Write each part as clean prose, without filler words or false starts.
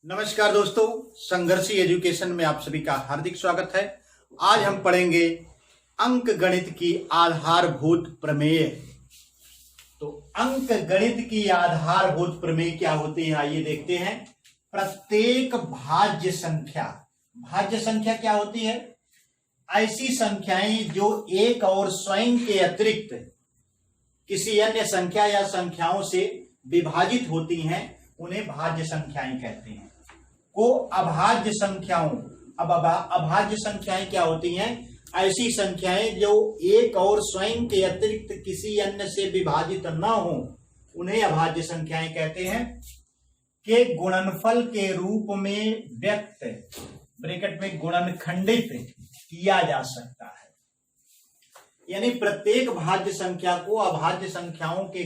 नमस्कार दोस्तों, संघर्षी एजुकेशन में आप सभी का हार्दिक स्वागत है। आज हम पढ़ेंगे अंक गणित की आधारभूत प्रमेय। तो अंक गणित की आधारभूत प्रमेय क्या होती है, आइए देखते हैं। प्रत्येक भाज्य संख्या क्या होती है? ऐसी संख्याएं जो एक और स्वयं के अतिरिक्त किसी अन्य संख्या या संख्याओं से विभाजित होती हैं, उन्हें भाज्य संख्याएं कहते हैं। को अभाज्य संख्याओं, अब अभाज्य संख्याएं क्या होती हैं? ऐसी संख्याएं जो एक और स्वयं के अतिरिक्त किसी अन्य से विभाजित न हो, उन्हें अभाज्य संख्याएं कहते हैं। के गुणनफल के रूप में व्यक्त ब्रैकेट में गुणनखंडित किया जा सकता है। यानी प्रत्येक भाज्य संख्या को अभाज्य संख्याओं के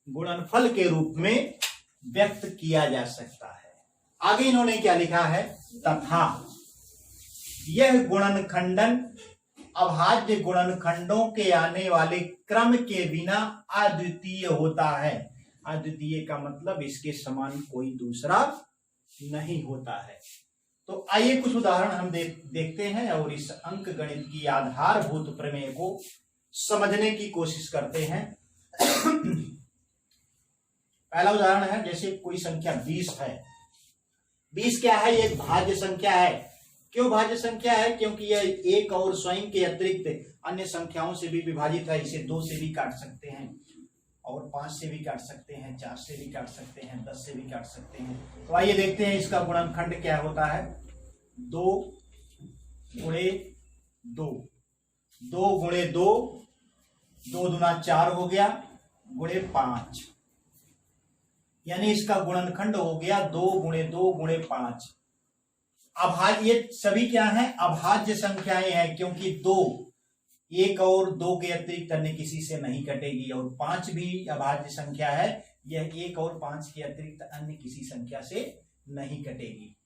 गुणनफल के रूप में व्यक्त किया जा सकता है। आगे इन्होंने क्या लिखा है? तथा यह गुणनखंडन अभाज्य गुणनखंडों के आने वाले क्रम के बिना अद्वितीय होता है। अद्वितीय का मतलब इसके समान कोई दूसरा नहीं होता है। तो आइए कुछ उदाहरण हम देखते हैं और इस अंक गणित की आधारभूत प्रमेय को समझने की कोशिश करते हैं। पहला उदाहरण है, जैसे कोई संख्या 20 है। 20 क्या है? ये एक भाज्य संख्या है। क्यों भाज्य संख्या है? क्योंकि यह एक और स्वयं के अतिरिक्त अन्य संख्याओं से भी विभाजित है। इसे 2 से भी काट सकते हैं और 5 से भी काट सकते हैं, 4 से भी काट सकते हैं, 10 से भी काट सकते हैं। तो आइए देखते हैं इसका गुणनखंड क्या होता है। 2 गुणे 2, 2 गुणे 2, 2 दूना 4 हो गया, गुणे 5, यानी इसका गुणनखंड हो गया 2 गुणे 2 गुणे 5। अभाज्य, ये सभी क्या है? अभाज्य संख्याएं हैं, क्योंकि 2 एक और 2 के अतिरिक्त अन्य किसी से नहीं कटेगी, और 5 भी अभाज्य संख्या है। यह 1 और 5 के अतिरिक्त अन्य किसी संख्या से नहीं कटेगी।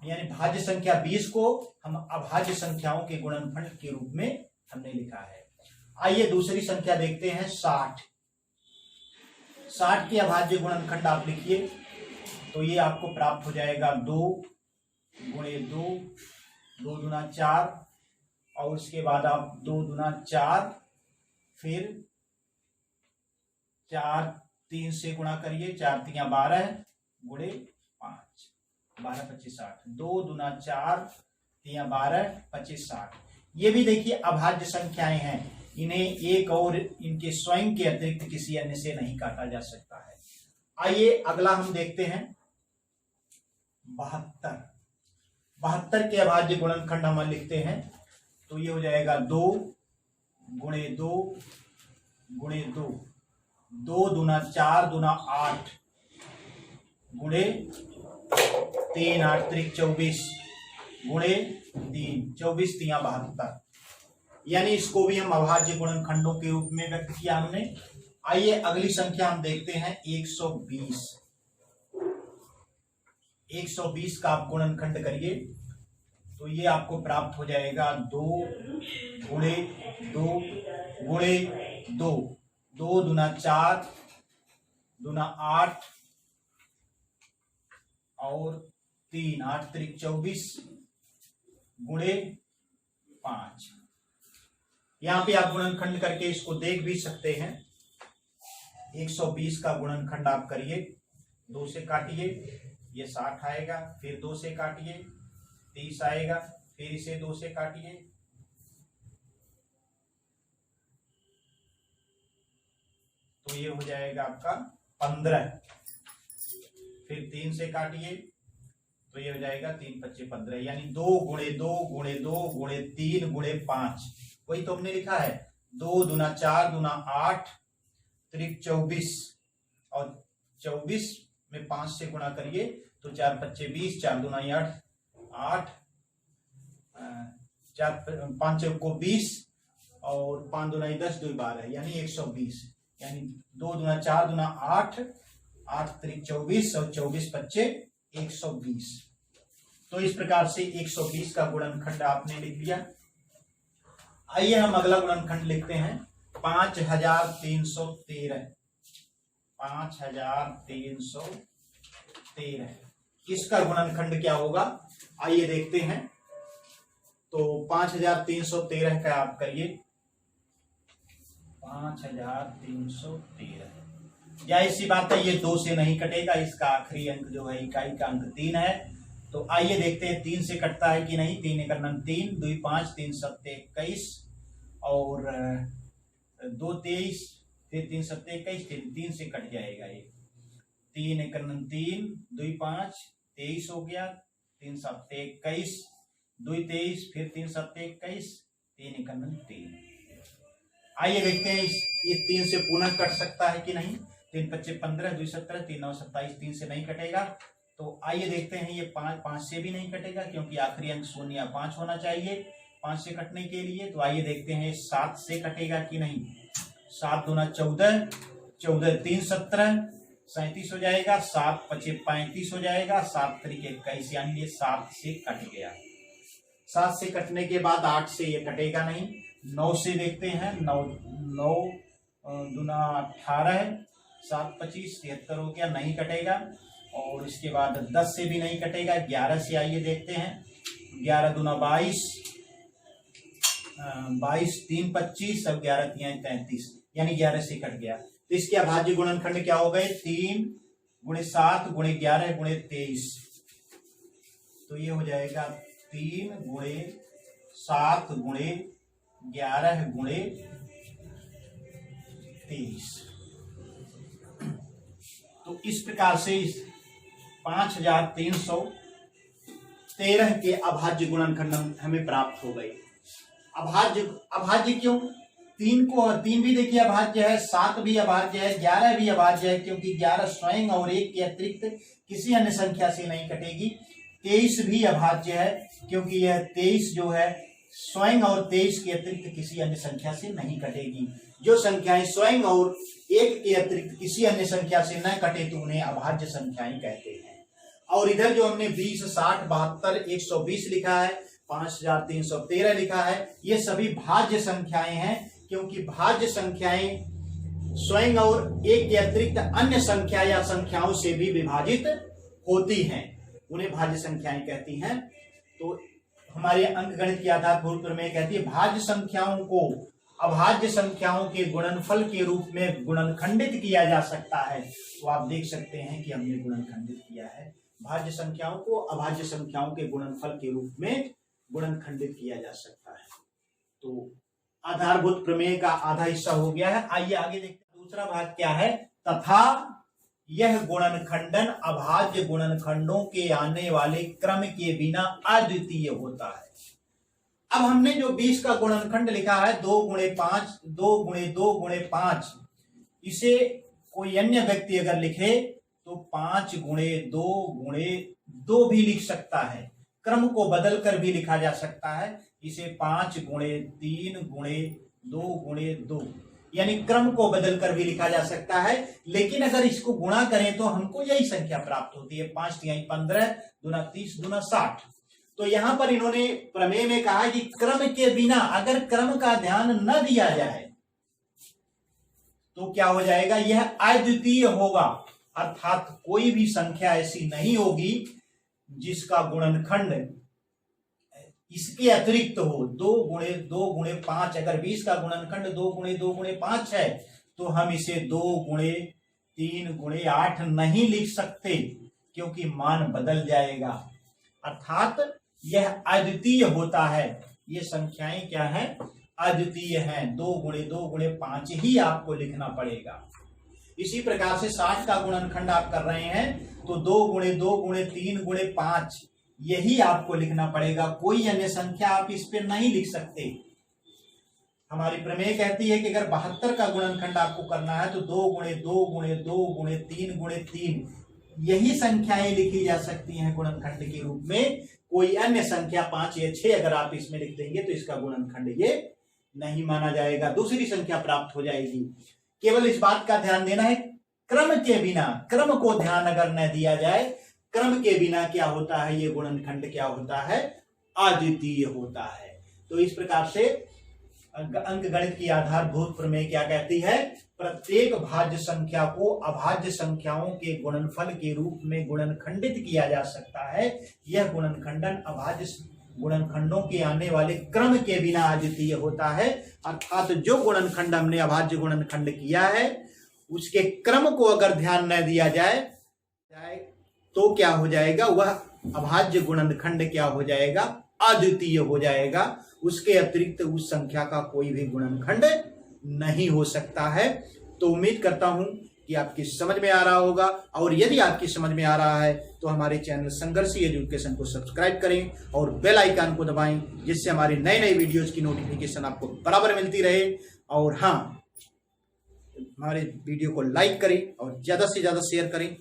यानी भाज्य संख्या 20 को हम अभाज्य संख्याओं के गुणनफल के रूप में हमने लिखा है। आइए दूसरी संख्या देखते हैं, 60। 60 के अभाज्य गुणनखंड आप लिखिए, तो ये आपको प्राप्त हो जाएगा 2 गुणे 2, 2 दूना 4, और उसके बाद आप 2 दूना 4, फिर 4 3 से गुणा करिए, 4 3 12 गुणे 5, 12 25 60, 2 दूना 4 3 12 25 60। ये भी देखिए अभाज्य संख्याएं हैं। इन्हें एक और इनके स्वयं के अतिरिक्त किसी अन्य से नहीं काटा जा सकता है। आइए अगला हम देखते हैं, 72। 72 के अभाज्य गुणनखंड हम लिखते हैं, तो ये हो जाएगा 2 गुणे 2 गुणे 2, 2 दूना 4 दूना 8 गुणे 3, 8 त्रिक 24 गुणे 3, 24 3 72। यानी इसको भी हम अभाज्य गुणनखंडों के रूप में व्यक्त किया हमने। आइए अगली संख्या हम देखते हैं, 120। 120 का आप गुणनखंड करिए, तो ये आपको प्राप्त हो जाएगा 2 गुणे 2 गुणे 2, 2 दूना 4 दूना 8 और 3, 8 त्रिक 24 गुणे 5। यहां पे आप गुणनखंड करके इसको देख भी सकते हैं। 120 का गुणनखंड आप करिए, 2 से काटिए, ये 60 आएगा, फिर 2 से काटिए 30 आएगा, फिर इसे 2 से काटिए, तो ये हो जाएगा आपका 15, फिर 3 से काटिए, तो ये हो जाएगा 3 25 15। यानी 2 गुणे 2 गुणे 2 गुणे 3 गुणे 5, वही तो हमने लिखा है। 2 दूना 4 दूना 8 त्रिक 24, और 24 में 5 से गुणा करिए, तो 4 25 20, 4 दूना 8 8, 4 5 को 20, और 5 दूना 10 2 12, यानी 120। यानी 2 दूना 4 दूना 8, 8 त्रिक 24, और 24 25 120। तो इस प्रकार से 120 का गुणनखंड आपने लिख लिया। आइए हम अगला गुणनखंड लिखते हैं, 5313। 5313 इसका गुणनखंड क्या होगा, आइए देखते हैं। तो 5313 का आप करिए 5313, जाहिर सी बात है ये 2 से नहीं कटेगा, इसका आखिरी अंक जो है इकाई का अंक 3 है। तो आइए देखते हैं 3 से कटता है कि नहीं। 3 × 9 3, 2 5, 3 7 21 और 2 23, फिर 3 7 21, 3 से कट जाएगा ये। 3 × 9 3, 2 5 23 हो गया, 3 7 21, 2 23, फिर 3 7 21, 3 × 9 3। आइए देखते हैं ये 3 से पुनः कट सकता है कि नहीं। 3 25 15, 2 17, 3 9 27, 3 से नहीं कटेगा। तो आइए देखते हैं ये 5 से भी नहीं कटेगा, क्योंकि आखिरी अंक 0 या 5 होना चाहिए 5 से कटने के लिए। तो आइए देखते हैं 7 से कटेगा कि नहीं। 7 दूना 14, 14 3 17, 37 हो जाएगा, 7 5 35 हो जाएगा, 7 3 21, यानी ये 7 से कट गया। 7 से कटने के बाद 8 से ये कटेगा नहीं। 9 से देखते हैं, 9 दूना 18, 7 25 73 हो गया, नहीं कटेगा। और इसके बाद 10 से भी नहीं कटेगा। 11 से आइए देखते हैं, 11 दूना 22, 22 3 25, अब 11 3 33, यानी 11 से कट गया। तो इसके अभाज्य गुणनखंड क्या हो गए, 3 × 7 × 11 × 23। तो ये हो जाएगा 3 × 7 × 11 × 23। तो इस प्रकार से 5313 के अभाज्य गुणनखंड हमें प्राप्त हो गए। अभाज्य क्यों, 3 भी देखिए अभाज्य है, 7 भी अभाज्य है, 11 भी अभाज्य है, क्योंकि 11 स्वयं और 1 के अतिरिक्त किसी अन्य संख्या से नहीं कटेगी। 23 भी अभाज्य है, क्योंकि यह 23 जो है स्वयं और 23 के अतिरिक्त किसी अन्य संख्या से नहीं कटेगी। जो संख्याएं स्वयं और 1 के अतिरिक्त किसी अन्य संख्या से न कटे तो उन्हें अभाज्य संख्याएं कहते हैं। और इधर जो हमने 20 60 72 120 लिखा है, 5313 लिखा है, ये सभी भाज्य संख्याएं हैं, क्योंकि भाज्य संख्याएं स्वयं और 1 के अतिरिक्त अन्य संख्या या संख्याओं से भी विभाजित होती हैं, उन्हें भाज्य संख्याएं कहती हैं। तो हमारे अंकगणित की आधारभूत प्रमेय कहती है भाज्य संख्याओं को अभाज्य संख्याओं के गुणनफल के रूप में गुणनखंडित किया जा सकता है। तो आप देख सकते हैं कि हमने गुणनखंडित किया है, भाज्य संख्याओं को अभाज्य संख्याओं के गुणनफल के रूप में गुणनखंडित किया जा सकता है। तो आधारभूत प्रमेय का आधा हिस्सा हो गया है। आइए आगे देखते हैं दूसरा भाग क्या है। तथा यह गुणनखंडन अभाज्य गुणनखंडों के आने वाले क्रम के बिना अद्वितीय होता है। अब हमने जो 20 का गुणनखंड लिखा है 2 × 5, 2 × 2 × 5, इसे कोई अन्य व्यक्ति अगर लिखे तो 5 × 2 × 2 भी लिख सकता है। क्रम को बदलकर भी लिखा जा सकता है, इसे 5 × 3 × 2 × 2, यानी क्रम को बदलकर भी लिखा जा सकता है। लेकिन अगर इसको गुणा करें तो हमको यही संख्या प्राप्त होती है, 5 × 15, 2 30, 2 60। तो यहां पर इन्होंने प्रमेय में कहा कि क्रम के बिना अगर क्रम का ध्यान न दिया जाए तो क्या हो जाएगा, यह अद्वितीय होगा। अर्थात कोई भी संख्या ऐसी नहीं होगी जिसका गुणनखंड इसके अतिरिक्त हो। 2 × 2 × 5, अगर 20 का गुणनखंड 2 × 2 × 5 है तो हम इसे 2 × 3 × 8 नहीं लिख सकते, क्योंकि मान बदल जाएगा। अर्थात यह अद्वितीय होता है। ये संख्याएं क्या है, अद्वितीय हैं। 2 × 2 × 5 ही आपको लिखना पड़ेगा। इसी प्रकार से 60 का गुणनखंड आप कर रहे हैं तो 2 × 2 × 3 × 5 यही आपको लिखना पड़ेगा, कोई अन्य संख्या आप इस पे नहीं लिख सकते। हमारी प्रमेय कहती है कि अगर 72 का गुणनखंड आपको करना है तो 2 × 2 × 2 × 3 × 3 यही संख्याएं लिखी जा सकती हैं गुणनखंड के रूप में। कोई अन्य संख्या 5 या 6 अगर आप इसमें लिख देंगे तो इसका गुणनखंड ये नहीं माना जाएगा, दूसरी संख्या प्राप्त हो जाएगी। केवल इस बात का ध्यान देना है, क्रम के बिना, क्रम को ध्यान अगर न दिया जाए, क्रम के बिना क्या होता है, ये गुणनखंड क्या होता है, अद्वितीय होता है। तो इस प्रकार से अंकगणित की आधारभूत प्रमेय क्या कहती है, प्रत्येक भाज्य संख्या को अभाज्य संख्याओं के गुणनफल के रूप में गुणनखंडित किया जा सकता है। यह गुणनखंडन अभाज्य गुणनखंडों के आने वाले क्रम के बिना अद्वितीय होता है। अर्थात जो गुणनखंड हमने अभाज्य गुणनखंड किया है उसके क्रम को अगर ध्यान न दिया जाए तो क्या हो जाएगा, वह अभाज्य गुणनखंड क्या हो जाएगा, अद्वितीय हो जाएगा। उसके अतिरिक्त उस संख्या का कोई भी गुणनखंड नहीं हो सकता है। तो उम्मीद करता हूं कि आपकी समझ में आ रहा होगा, और यदि आपकी समझ में आ रहा है तो हमारे चैनल संघर्षी एजुकेशन को सब्सक्राइब करें और बेल आइकन को दबाएं, जिससे हमारी नई नई वीडियोज की नोटिफिकेशन आपको बराबर मिलती रहे। और हाँ, हमारे वीडियो को लाइक करें और ज्यादा से ज्यादा शेयर करें।